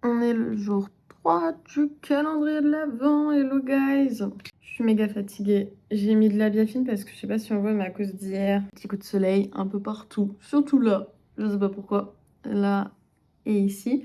On est le jour 3 du calendrier de l'Avent. Hello guys. Je suis méga fatiguée. J'ai mis de la biafine parce que je sais pas si on voit, mais à cause d'hier, petit coup de soleil un peu partout. Surtout là. Je sais pas pourquoi. Là et ici.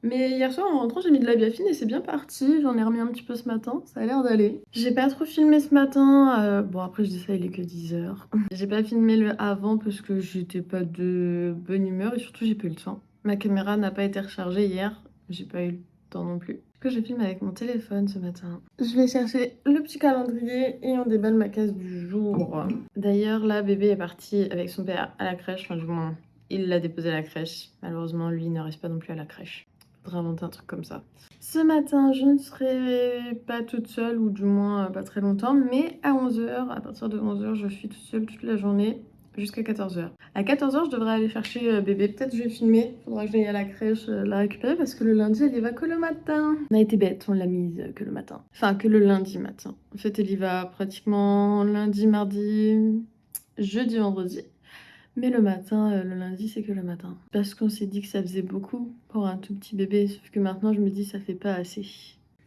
Mais hier soir en rentrant, j'ai mis de la biafine et c'est bien parti. J'en ai remis un petit peu ce matin. Ça a l'air d'aller. J'ai pas trop filmé ce matin. Bon, après, je dis ça, il est que 10h. J'ai pas filmé le avant parce que j'étais pas de bonne humeur et surtout, j'ai pas eu le temps. Ma caméra n'a pas été rechargée hier. J'ai pas eu le temps non plus. Que je filme avec mon téléphone ce matin. Je vais chercher le petit calendrier et on déballe ma case du jour. D'ailleurs, là, bébé est parti avec son père à la crèche. Enfin, du moins, il l'a déposé à la crèche. Malheureusement, lui, il ne reste pas non plus à la crèche. Faudrait inventer un truc comme ça. Ce matin, je ne serai pas toute seule, ou du moins pas très longtemps, mais à 11h, à partir de 11h, je suis toute seule toute la journée jusqu'à 14h. À 14h, je devrais aller chercher bébé. Peut-être je vais filmer. Faudra que j'aille à la crèche la récupérer parce que le lundi, elle y va que le matin. On a été bête, on l'a mise que le matin. Enfin, que le lundi matin. En fait, elle y va pratiquement lundi, mardi, jeudi, vendredi. Mais le matin, le lundi, c'est que le matin. Parce qu'on s'est dit que ça faisait beaucoup pour un tout petit bébé. Sauf que maintenant, je me dis ça fait pas assez.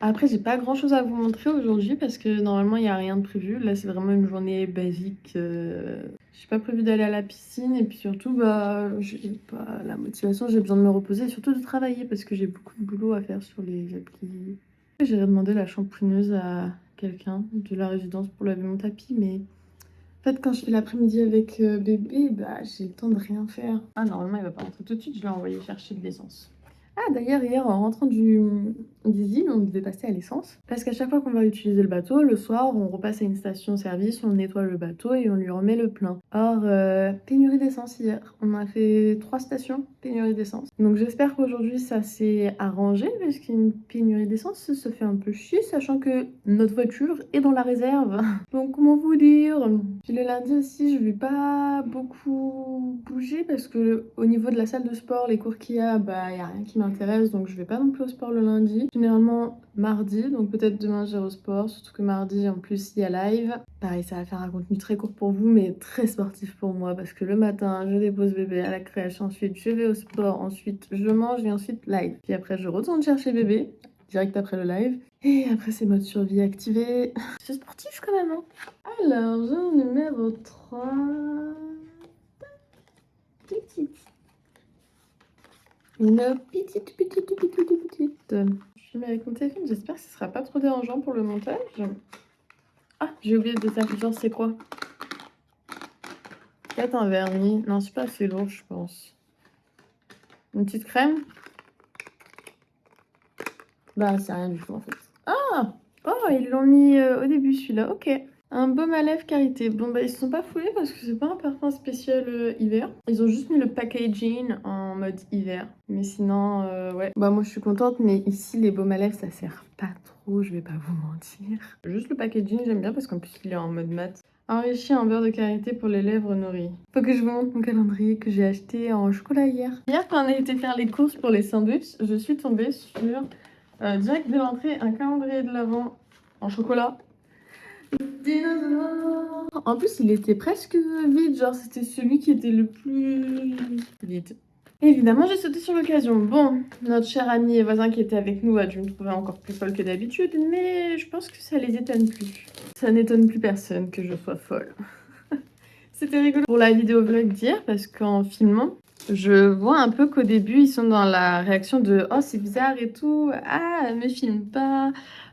Après, j'ai pas grand chose à vous montrer aujourd'hui parce que normalement, il n'y a rien de prévu. Là, c'est vraiment une journée basique. J'ai pas prévu d'aller à la piscine. Et puis surtout, bah, j'ai pas la motivation. J'ai besoin de me reposer et surtout de travailler parce que j'ai beaucoup de boulot à faire sur les applis. J'ai demandé la shampooineuse à quelqu'un de la résidence pour laver mon tapis, mais en fait, quand je fais l'après-midi avec bébé, bah, j'ai le temps de rien faire. Ah, normalement, il va pas rentrer tout de suite, je l'ai envoyé chercher de l'essence. Ah, d'ailleurs, hier, en rentrant des îles, on devait passer à l'essence. Parce qu'à chaque fois qu'on va utiliser le bateau, le soir, on repasse à une station-service, on nettoie le bateau et on lui remet le plein. Or, pénurie d'essence hier. On a fait 3 stations, pénurie d'essence. Donc j'espère qu'aujourd'hui, ça s'est arrangé, parce qu'une pénurie d'essence se fait un peu chier, sachant que notre voiture est dans la réserve. Donc comment vous dire? Puis le lundi aussi, je vais pas beaucoup bouger parce que au niveau de la salle de sport, les cours qu'il y a, bah y a rien qui m'intéresse, donc je vais pas non plus au sport le lundi. Généralement mardi, donc peut-être demain j'irai au sport, surtout que mardi en plus il y a live. Pareil, ça va faire un contenu très court pour vous, mais très sportif pour moi parce que le matin, je dépose bébé à la crèche, ensuite je vais au sport, ensuite je mange et ensuite live. Puis après je retourne chercher bébé, direct après le live. Et après c'est mode survie activé. C'est sportif quand même, hein. Alors, jour numéro 3. Petite. Une petite. Je mets avec mon téléphone, j'espère que ce sera pas trop dérangeant pour le montage. Ah, j'ai oublié de faire genre c'est quoi? Peut-être un vernis. Non, c'est pas assez lourd, je pense. Une petite crème? Bah, c'est rien du tout en fait. Ah! Oh, ils l'ont mis au début celui-là, ok. Un baume à lèvres Karité. Bon bah ils se sont pas foulés parce que c'est pas un parfum spécial hiver. Ils ont juste mis le packaging en mode hiver. Mais sinon ouais. Bah moi je suis contente, mais ici les baumes à lèvres ça sert pas trop, je vais pas vous mentir. Juste le packaging j'aime bien parce qu'en plus il est en mode mat. Enrichi en beurre de karité pour les lèvres nourries. Faut que je vous montre mon calendrier que j'ai acheté en chocolat hier. Hier quand on a été faire les courses pour les sandwichs, je suis tombée sur direct de l'entrée un calendrier de l'Avent en chocolat. Dinosaure. En plus, il était presque vide, genre c'était celui qui était le plus vide. Évidemment, j'ai sauté sur l'occasion. Bon, notre cher ami et voisin qui était avec nous a dû me trouver encore plus folle que d'habitude, mais je pense que ça les étonne plus. Ça n'étonne plus personne que je sois folle. C'était rigolo pour la vidéo vlog d'hier parce qu'en filmant, je vois un peu qu'au début, ils sont dans la réaction de « Oh, c'est bizarre et tout. Ah, me filme pas. »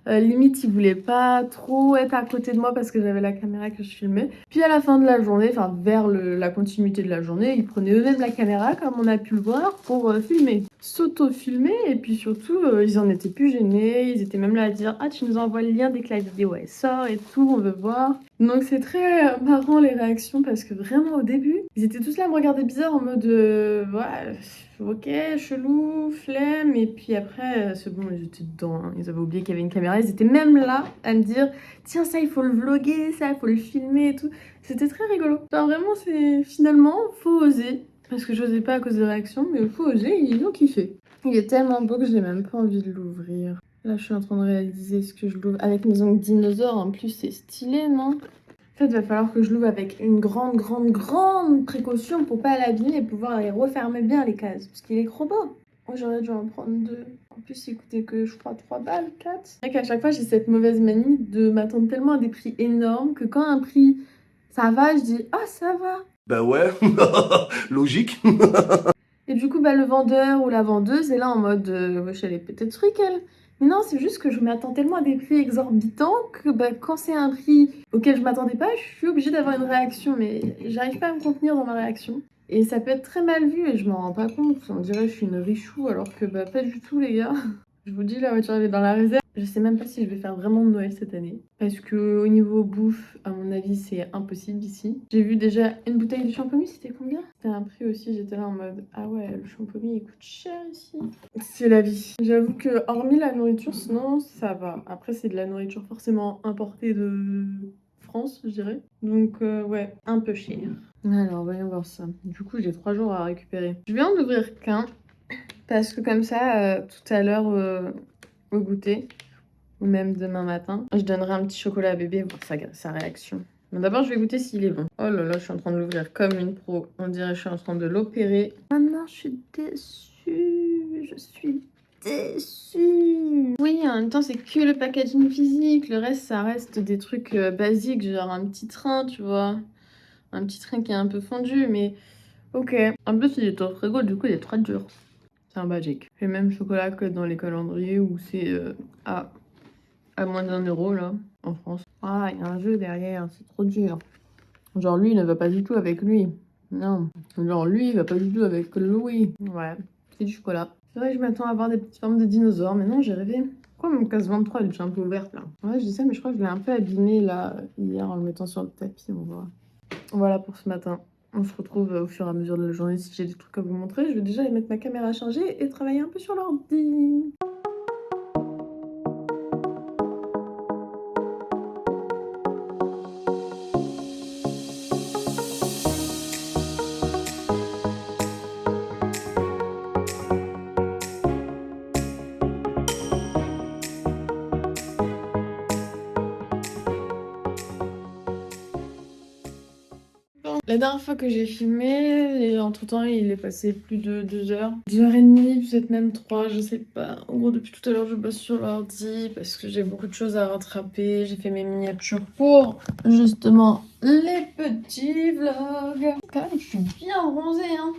Limite, ils voulaient pas trop être à côté de moi parce que j'avais la caméra que je filmais. Puis à la fin de la journée, enfin vers la continuité de la journée, ils prenaient eux-mêmes la caméra, comme on a pu le voir, pour filmer. S'auto-filmer et puis surtout, ils en étaient plus gênés. Ils étaient même là à dire « Ah, tu nous envoies le lien dès que la vidéo elle sort et tout, on veut voir. » Donc c'est très marrant les réactions parce que vraiment au début, ils étaient tous là à me regarder bizarre en mode ouais, ok, chelou, flemme. Et puis après, c'est bon, ils étaient dedans, hein. Ils avaient oublié qu'il y avait une caméra. Ils étaient même là à me dire tiens, ça il faut le vlogger, ça il faut le filmer et tout. C'était très rigolo. Enfin, vraiment, c'est finalement, faut oser. Parce que j'osais pas à cause des réactions, mais faut oser, ils ont kiffé. Il est tellement beau que j'ai même pas envie de l'ouvrir. Là, je suis en train de réaliser ce que je l'ouvre. Avec mes ongles dinosaures, en plus, c'est stylé, non? En fait, il va falloir que je l'ouvre avec une grande précaution pour pas l'abîmer et pouvoir aller refermer bien les cases. Parce qu'il est trop beau. Oh, j'aurais dû en prendre 2. En plus, il coûtait que, je crois, 3 balles, 4. C'est vrai qu'à chaque fois, j'ai cette mauvaise manie de m'attendre tellement à des prix énormes que quand un prix, ça va, je dis « Ah, ça va !» Ben ouais, logique. Et du coup, bah, le vendeur ou la vendeuse est là en mode wesh, elle est peut-être fric, elle. Mais non, c'est juste que je m'attends tellement à des prix exorbitants que bah, quand c'est un prix auquel je m'attendais pas, je suis obligée d'avoir une réaction. Mais j'arrive pas à me contenir dans ma réaction. Et ça peut être très mal vu et je m'en rends pas compte. On dirait que je suis une richou alors que bah, pas du tout, les gars. Je vous dis, la voiture elle est dans la réserve. Je sais même pas si je vais faire vraiment de Noël cette année. Parce que au niveau bouffe, à mon avis, c'est impossible ici. J'ai vu déjà une bouteille de champomis, c'était combien? C'était un prix aussi, j'étais là en mode ah ouais, le champomis il coûte cher ici. C'est la vie. J'avoue que hormis la nourriture, sinon ça va. Après, c'est de la nourriture forcément importée de France, je dirais. Donc ouais, un peu cher. Alors, voyons voir ça. Du coup, j'ai 3 jours à récupérer. Je viens d'ouvrir qu'un. Parce que comme ça, tout à l'heure au goûter, ou même demain matin, je donnerai un petit chocolat à bébé, voir sa réaction. Mais d'abord, je vais goûter s'il est bon. Oh là là, je suis en train de l'ouvrir comme une pro. On dirait que je suis en train de l'opérer. Ah non, je suis déçue. Je suis déçue. Oui, en même temps, c'est que le packaging physique. Le reste, ça reste des trucs basiques, genre un petit train, tu vois. Un petit train qui est un peu fondu, mais ok. En plus, il est au frigo, du coup, il est très dur. C'est un basique. C'est le même chocolat que dans les calendriers où c'est à moins d'1 euro là, en France. Ah, il y a un jeu derrière, c'est trop dur. Genre lui, il ne va pas du tout avec lui. Non. Genre lui, il va pas du tout avec Louis. Ouais, c'est du chocolat. C'est vrai que je m'attends à avoir des petites formes de dinosaures, mais non, j'ai rêvé. Pourquoi mon case 23 elle est déjà un peu ouverte là? Ouais, je dis ça, mais je crois que je l'ai un peu abîmé là, hier en le mettant sur le tapis, on voit. Voilà pour ce matin. On se retrouve au fur et à mesure de la journée si j'ai des trucs à vous montrer. Je vais déjà aller mettre ma caméra à charger et travailler un peu sur l'ordi. La dernière fois que j'ai filmé, et entre-temps, il est passé plus de 2 heures. 2 heures et demie, peut-être même 3, je sais pas. En gros, depuis tout à l'heure, je bosse sur l'ordi parce que j'ai beaucoup de choses à rattraper. J'ai fait mes miniatures pour, justement, les petits vlogs. Quand même, je suis bien bronzée, hein.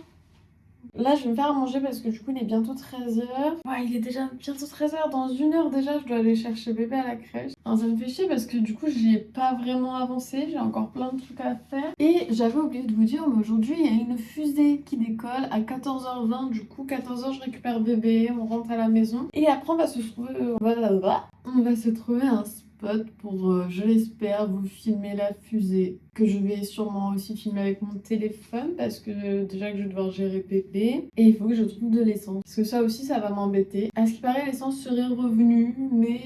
Là, je vais me faire à manger parce que du coup, il est bientôt 13 heures. Ouais, il est déjà bientôt 13 heures. Dans 1 heure déjà, je dois aller chercher bébé à la crèche. Alors, ça me fait chier parce que du coup, j'ai pas vraiment avancé. J'ai encore plein de trucs à faire. Et j'avais oublié de vous dire, mais aujourd'hui, il y a une fusée qui décolle à 14h20. Du coup, 14h, je récupère bébé. On rentre à la maison. Et après, on va se trouver... On va se trouver un spot pour, je l'espère, vous filmer la fusée. Que je vais sûrement aussi filmer avec mon téléphone parce que déjà que je vais devoir gérer pépé. Et il faut que je trouve de l'essence. Parce que ça aussi, ça va m'embêter. À ce qui paraît, l'essence serait revenue. Mais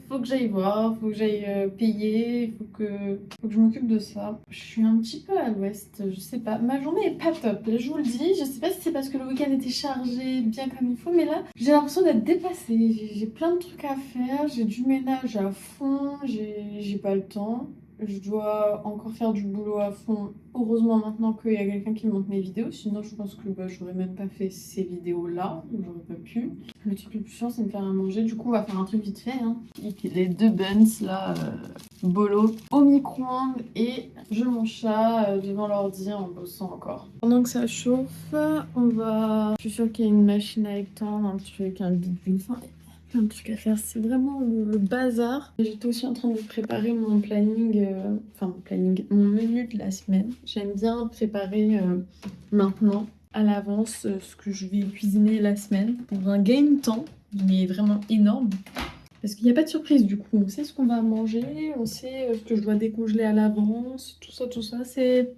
faut que j'aille voir, faut que j'aille payer. Faut que je m'occupe de ça. Je suis un petit peu à l'ouest, je sais pas. Ma journée est pas top, là, je vous le dis. Je sais pas si c'est parce que le week-end était chargé bien comme il faut. Mais là, j'ai l'impression d'être dépassée. J'ai plein de trucs à faire. J'ai du ménage à fond. J'ai pas le temps. Je dois encore faire du boulot à fond. Heureusement maintenant qu'il y a quelqu'un qui monte mes vidéos. Sinon, je pense que j'aurais même pas fait ces vidéos-là. J'aurais pas pu. Le truc le plus chiant, c'est de me faire à manger. Du coup, on va faire un truc vite fait. Hein. Les 2 buns, là, bolo, au micro-ondes. Et je mon chat devant l'ordi en bossant encore. Pendant que ça chauffe, on va... Je suis sûre qu'il y a une machine à étendre, un truc, un bidule. Enfin, plein de trucs à faire, c'est vraiment le bazar. J'étais aussi en train de préparer mon planning, mon menu de la semaine. J'aime bien préparer maintenant à l'avance ce que je vais cuisiner la semaine pour un gain de temps, mais vraiment énorme. Parce qu'il n'y a pas de surprise du coup, on sait ce qu'on va manger, on sait ce que je dois décongeler à l'avance, tout ça, c'est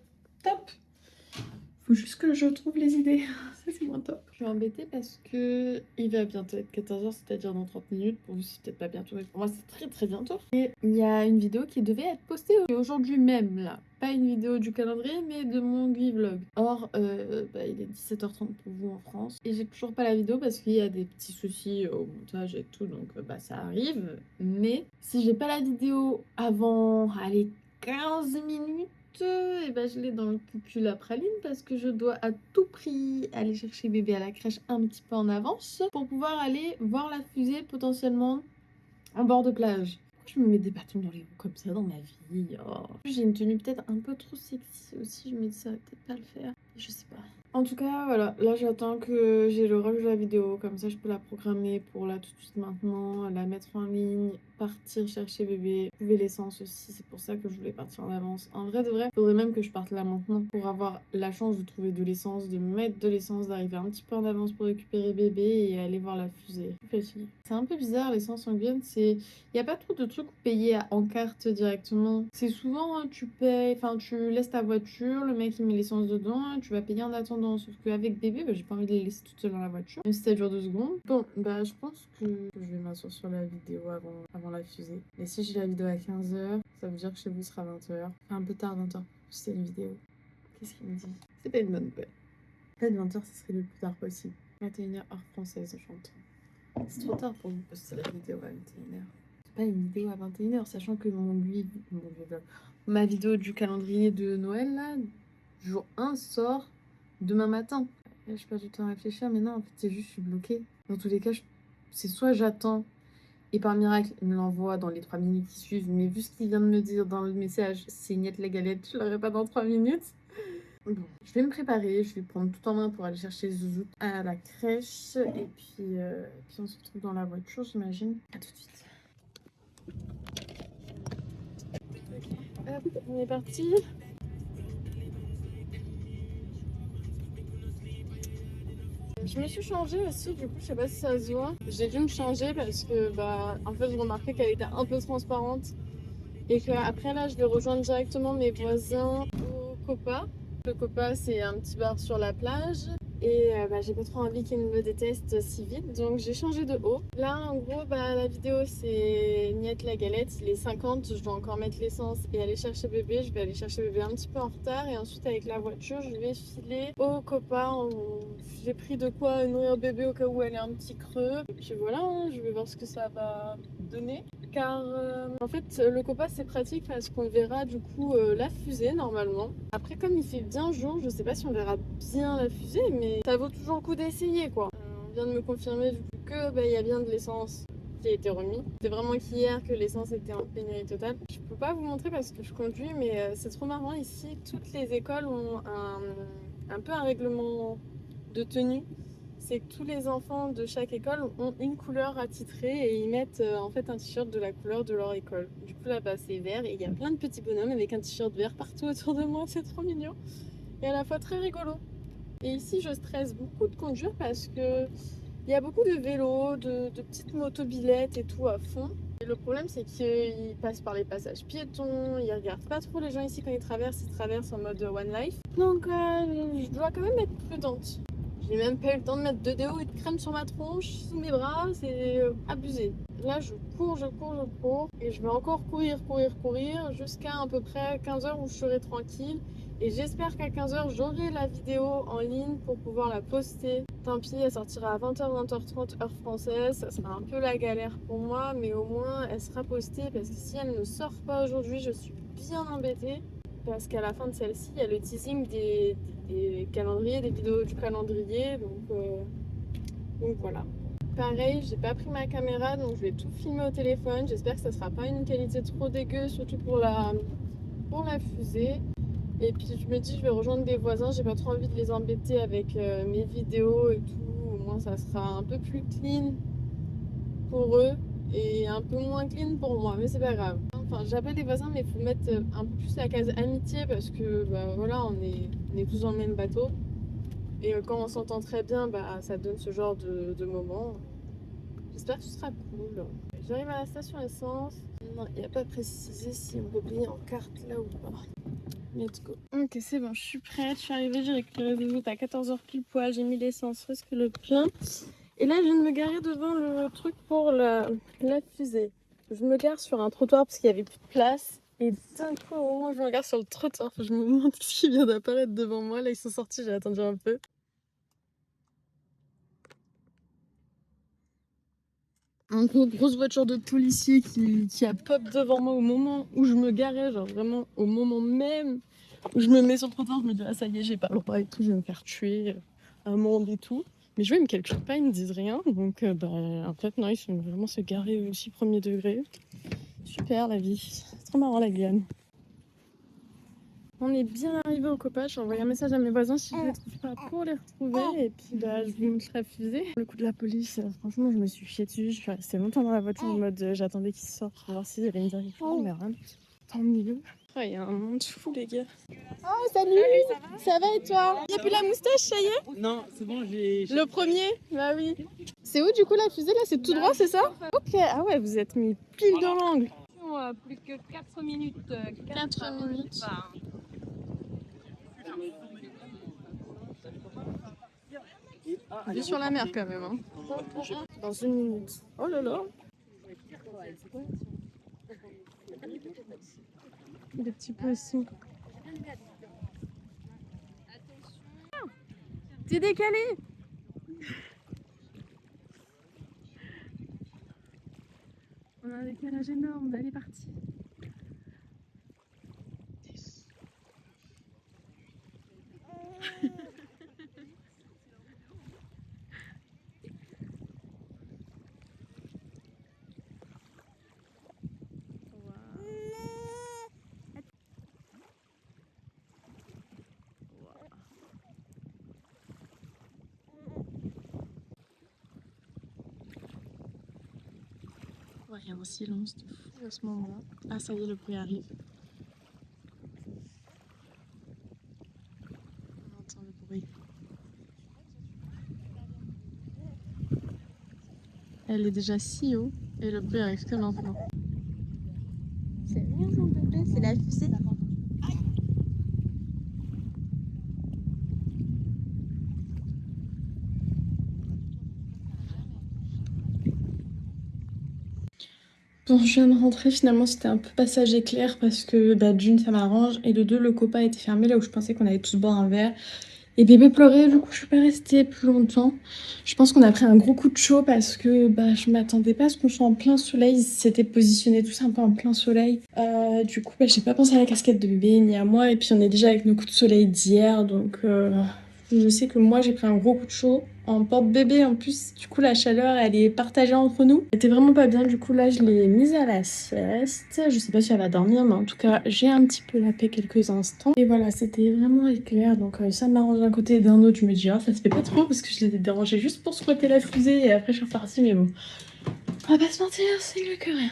top. Faut juste que je trouve les idées. Ça, c'est moins top. Je suis embêtée parce que il va bientôt être 14h, c'est-à-dire dans 30 minutes. Pour vous, c'est peut-être pas bientôt, mais pour moi, c'est très très bientôt. Et il y a une vidéo qui devait être postée aujourd'hui même, là. Pas une vidéo du calendrier, mais de mon vlog. Or, il est 17h30 pour vous en France. Et j'ai toujours pas la vidéo parce qu'il y a des petits soucis au montage et tout, donc ça arrive. Mais si j'ai pas la vidéo avant, allez, 15 minutes, et ben, je l'ai dans le cucul à praline parce que je dois à tout prix aller chercher bébé à la crèche un petit peu en avance pour pouvoir aller voir la fusée potentiellement en bord de plage. Pourquoi je me mets des bâtons dans les roues comme ça dans ma vie? Oh. J'ai une tenue peut-être un peu trop sexy aussi, je me dis ça va peut-être pas le faire. Je sais pas. En tout cas, voilà, là j'attends que j'ai le rush de la vidéo, comme ça je peux la programmer pour là tout de suite maintenant, la mettre en ligne, partir chercher bébé, trouver l'essence aussi, c'est pour ça que je voulais partir en avance. En vrai de vrai, faudrait même que je parte là maintenant pour avoir la chance de trouver de l'essence, de mettre de l'essence, d'arriver un petit peu en avance pour récupérer bébé et aller voir la fusée. C'est un peu bizarre l'essence en Guyane, il n'y a pas trop de trucs payés en carte directement. C'est souvent, tu payes, enfin, tu laisses ta voiture, le mec il met l'essence dedans, et tu vas payer en attendant. Sauf qu'avec bébé, bah, j'ai pas envie de les laisser toutes seules dans la voiture, même si ça dure 2 secondes. Bon, bah, je pense que je vais m'asseoir sur la vidéo avant la fusée. Et si j'ai la vidéo à 15h, ça veut dire que chez vous ce sera 20h. Enfin, un peu tard, 20h, c'est une vidéo. Qu'est-ce qu'il me dit? C'est pas une bonne nouvelle. Peut-être 20h, ce serait le plus tard possible. 21h heure française, j'entends. C'est trop tard pour vous poster la vidéo à 21h. C'est pas une vidéo à 21h, sachant que ma vidéo du calendrier de Noël, là, jour 1 sort demain matin. Là, je passe du temps à réfléchir, mais non, en fait, c'est juste, je suis bloquée. Dans tous les cas, c'est soit j'attends, et par miracle, il me l'envoie dans les 3 minutes qui suivent, mais vu ce qu'il vient de me dire dans le message, c'est Niette la galette, je l'aurai pas dans 3 minutes. Bon, je vais me préparer, je vais prendre tout en main pour aller chercher Zouzou à la crèche, et puis on se retrouve dans la voiture, j'imagine. À tout de suite. Hop, on est parti. Je me suis changée aussi, du coup, je sais pas si ça se voit. J'ai dû me changer parce que, en fait, je remarquais qu'elle était un peu transparente. Et qu'après, là, je vais rejoindre directement mes voisins au Copa. Le Copa, c'est un petit bar sur la plage. Et j'ai pas trop envie qu'ils me détestent si vite, donc j'ai changé de haut. Là, en gros, la vidéo, c'est Niette la galette. Il est 50, je dois encore mettre l'essence et aller chercher bébé. Je vais aller chercher bébé un petit peu en retard. Et ensuite, avec la voiture, je vais filer au Copa. J'ai pris de quoi nourrir bébé au cas où elle est un petit creux. Et puis voilà, hein, je vais voir ce que ça va donner. Car en fait, le Copa, c'est pratique parce qu'on verra du coup la fusée normalement. Après, comme il fait bien jour, je sais pas si on verra bien la fusée, mais ça vaut toujours le coup d'essayer quoi. On vient de me confirmer du coup que il y a bien de l'essence qui a été remis. C'est vraiment qu'hier que l'essence était en pénurie totale. Je peux pas vous montrer parce que je conduis, mais c'est trop marrant ici. Toutes les écoles ont un peu un règlement de tenue. C'est que tous les enfants de chaque école ont une couleur attitrée et ils mettent en fait un t-shirt de la couleur de leur école. Du coup là-bas c'est vert et il y a plein de petits bonhommes avec un t-shirt vert partout autour de moi, c'est trop mignon et à la fois très rigolo. Et ici je stresse beaucoup de conduire parce que il y a beaucoup de vélos, de petites motobilettes et tout à fond. Et le problème c'est qu'ils passent par les passages piétons, ils regardent pas trop les gens ici quand ils traversent en mode one life. Donc je dois quand même être prudente. J'ai même pas eu le temps de mettre de déo et de crème sur ma tronche, sous mes bras, c'est abusé. Là, je cours et je vais encore courir jusqu'à peu près 15h où je serai tranquille. Et j'espère qu'à 15h, j'aurai la vidéo en ligne pour pouvoir la poster. Tant pis, elle sortira à 20h, 20h30 heure française. Ça sera un peu la galère pour moi, mais au moins elle sera postée parce que si elle ne sort pas aujourd'hui, je suis bien embêtée. Parce qu'à la fin de celle-ci, il y a le teasing des calendriers, des vidéos du calendrier. Donc voilà. Pareil, j'ai pas pris ma caméra, donc je vais tout filmer au téléphone. J'espère que ça sera pas une qualité trop dégueu, surtout pour la fusée. Et puis je me dis, je vais rejoindre des voisins. J'ai pas trop envie de les embêter avec mes vidéos et tout. Au moins, ça sera un peu plus clean pour eux et un peu moins clean pour moi, mais c'est pas grave. Enfin, j'appelle les voisins, mais il faut mettre un peu plus la case amitié parce que voilà, on est tous dans le même bateau. Et quand on s'entend très bien, ça donne ce genre de moment. J'espère que ce sera cool. J'arrive à la station essence. Non, il n'y a pas précisé si on peut payer en carte là ou pas. Let's go. Ok, c'est bon, je suis prête. Je suis arrivée, j'ai récupéré le route à 14h pile poil. J'ai mis l'essence, risque le plein. Et là, je viens de me garer devant le truc pour la fusée. Je me gare sur un trottoir parce qu'il n'y avait plus de place. Et d'un coup, au moment où je me gare sur le trottoir, je me demande ce qui vient d'apparaître devant moi. Là, ils sont sortis, j'ai attendu un peu. Une grosse voiture de policier qui a pop devant moi au moment où je me garais, genre vraiment au moment même. où je me mets sur le trottoir, je me dis ah ça y est, j'ai pas le droit et tout, je vais me faire tuer, amende et tout. Mais je vois, ils me calculent pas, ils me disent rien. Donc en fait non, ils sont vraiment se garer aussi premier degré. Super la vie, c'est trop marrant la Guyane. On est bien arrivé au Copa, j'ai envoyé un message à mes voisins si je les trouve pas pour les retrouver et puis je vous montre la fusée. Le coup de la police, franchement je me suis chiée dessus, je suis restée longtemps dans la voiture en mode j'attendais qu'ils sortent pour voir s'ils allaient me dire quelque chose, mais rien. Tant mieux. Oh, il y a un monde fou les gars. Oh salut, ça va et toi? Y'a plus la moustache, ça y est? Non, c'est bon, j'ai. Le premier? Bah oui. C'est où du coup la fusée là? C'est tout droit, c'est ça? Ok, ah ouais, vous êtes mis pile dans l'angle. Plus que 4 minutes. 4 minutes. Vue sur la mer quand même. Hein. Dans 1 minute. Oh là là. Des petits poissons. T'es décalé. On a un décalage énorme. Elle est partie. Ouais, il y a un silence de fou à ce moment-là. Ah, ça y est, le bruit arrive. On entend le bruit. Elle est déjà si haut et le bruit arrive que maintenant. C'est rien mon bébé, c'est la fusée. Bon, je viens de rentrer, finalement c'était un peu passage éclair parce que d'une ça m'arrange et de deux le copa était fermé là où je pensais qu'on allait tous boire un verre. Et bébé pleurait, du coup je suis pas restée plus longtemps. Je pense qu'on a pris un gros coup de chaud parce que je m'attendais pas à ce qu'on soit en plein soleil. Ils s'étaient positionnés tous un peu en plein soleil. Du coup j'ai pas pensé à la casquette de bébé ni à moi. Et puis on est déjà avec nos coups de soleil d'hier. Donc je sais que moi j'ai pris un gros coup de chaud. En porte-bébé en plus, du coup la chaleur elle est partagée entre nous. Elle était vraiment pas bien, du coup là je l'ai mise à la sieste. Je sais pas si elle va dormir, mais en tout cas j'ai un petit peu la paix quelques instants. Et voilà, c'était vraiment éclair, donc ça m'arrange d'un côté et d'un autre. Je me dis ça se fait pas trop parce que je les ai dérangés juste pour squatter la fusée et après je suis repartie, mais bon. On va pas se mentir, c'est mieux que rien.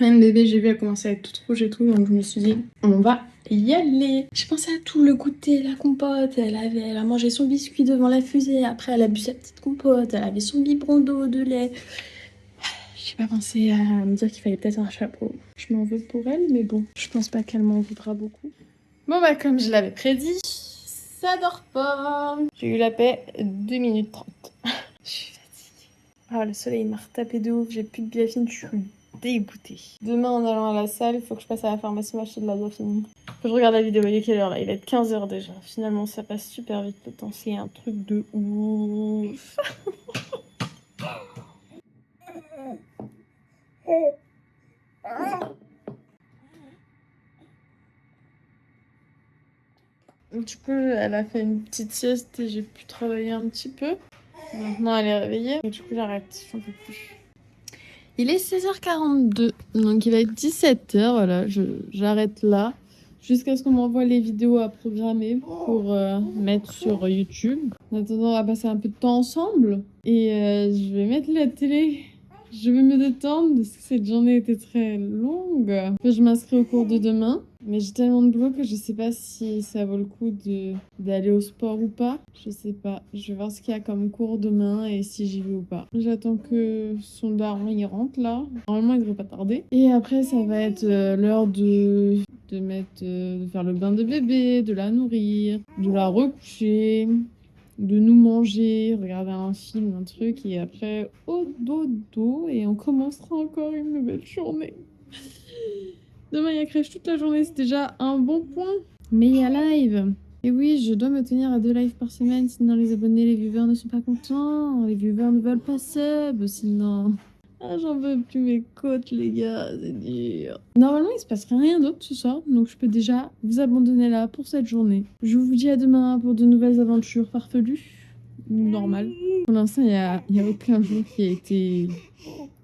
Même bébé, j'ai vu, elle commençait à être toute rouge et tout, donc je me suis dit, on va y aller. J'ai pensé à tout, le goûter, la compote, elle a mangé son biscuit devant la fusée, après elle a bu sa petite compote, elle avait son biberon d'eau, de lait. J'ai pas pensé à me dire qu'il fallait peut-être un chapeau. Je m'en veux pour elle, mais bon, je pense pas qu'elle m'en voudra beaucoup. Bon comme je l'avais prédit, ça dort pas. J'ai eu la paix 2 minutes 30. Je suis fatiguée. Ah, le soleil m'a retapé de ouf, j'ai plus de biafine, je suis dégoûtée. Demain en allant à la salle, il faut que je passe à la pharmacie m'acheter de la biafine. Faut que je regarde la vidéo, il est quelle heure là? Il va être 15h déjà. Finalement ça passe super vite le temps, c'est un truc de ouf. Du coup elle a fait une petite sieste et j'ai pu travailler un petit peu. Maintenant elle est réveillée et du coup j'arrête, j'en peux plus. Il est 16h42, donc il va être 17h, voilà, j'arrête là, jusqu'à ce qu'on m'envoie les vidéos à programmer pour mettre sur YouTube. En attendant, on va passer un peu de temps ensemble, et je vais mettre la télé. Je vais me détendre, parce que cette journée était très longue. Je m'inscris au cours de demain, mais j'ai tellement de boulot que je sais pas si ça vaut le coup d'aller au sport ou pas. Je sais pas, je vais voir ce qu'il y a comme cours demain et si j'y vais ou pas. J'attends que son daron il rentre là, normalement il devrait pas tarder. Et après ça va être l'heure de faire le bain de bébé, de la nourrir, de la recoucher, de nous manger, regarder un film, un truc, et après au dodo, et on commencera encore une nouvelle journée. Demain il y a crèche toute la journée, c'est déjà un bon point. Mais il y a live. Et oui, je dois me tenir à 2 lives par semaine, sinon les abonnés, les viewers ne sont pas contents. Les viewers ne veulent pas sub, sinon Ah, j'en veux plus mes côtes, les gars, c'est dur. Normalement, il se passerait rien d'autre ce soir, donc je peux déjà vous abandonner là pour cette journée. Je vous dis à demain pour de nouvelles aventures farfelues. Normal. Pour l'instant, il y a aucun jour qui a été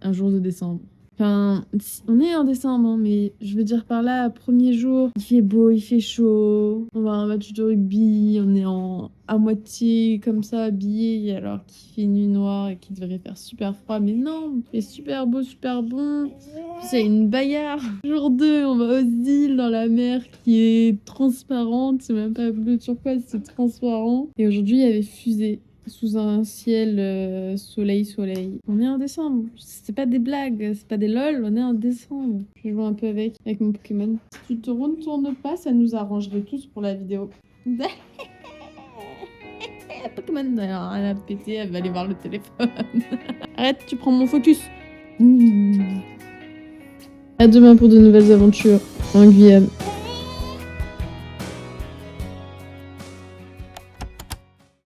un jour de décembre. Enfin, on est en décembre, hein, mais je veux dire par là, premier jour, il fait beau, il fait chaud, on va à un match de rugby, on est à moitié comme ça habillé alors qu'il fait nuit noire et qu'il devrait faire super froid, mais non, il fait super beau, super bon. C'est une bagarre. Jour 2, on va aux îles dans la mer qui est transparente, c'est même pas bleu turquoise, c'est transparent. Et aujourd'hui, il y avait fusée. Sous un ciel soleil. On est en décembre. C'est pas des blagues, c'est pas des lol, on est en décembre. Je joue un peu avec mon Pokémon. Si tu te retournes pas, ça nous arrangerait tous pour la vidéo. Pokémon, elle a pété, elle va aller voir le téléphone. Arrête, tu prends mon focus. À demain pour de nouvelles aventures en Guyane.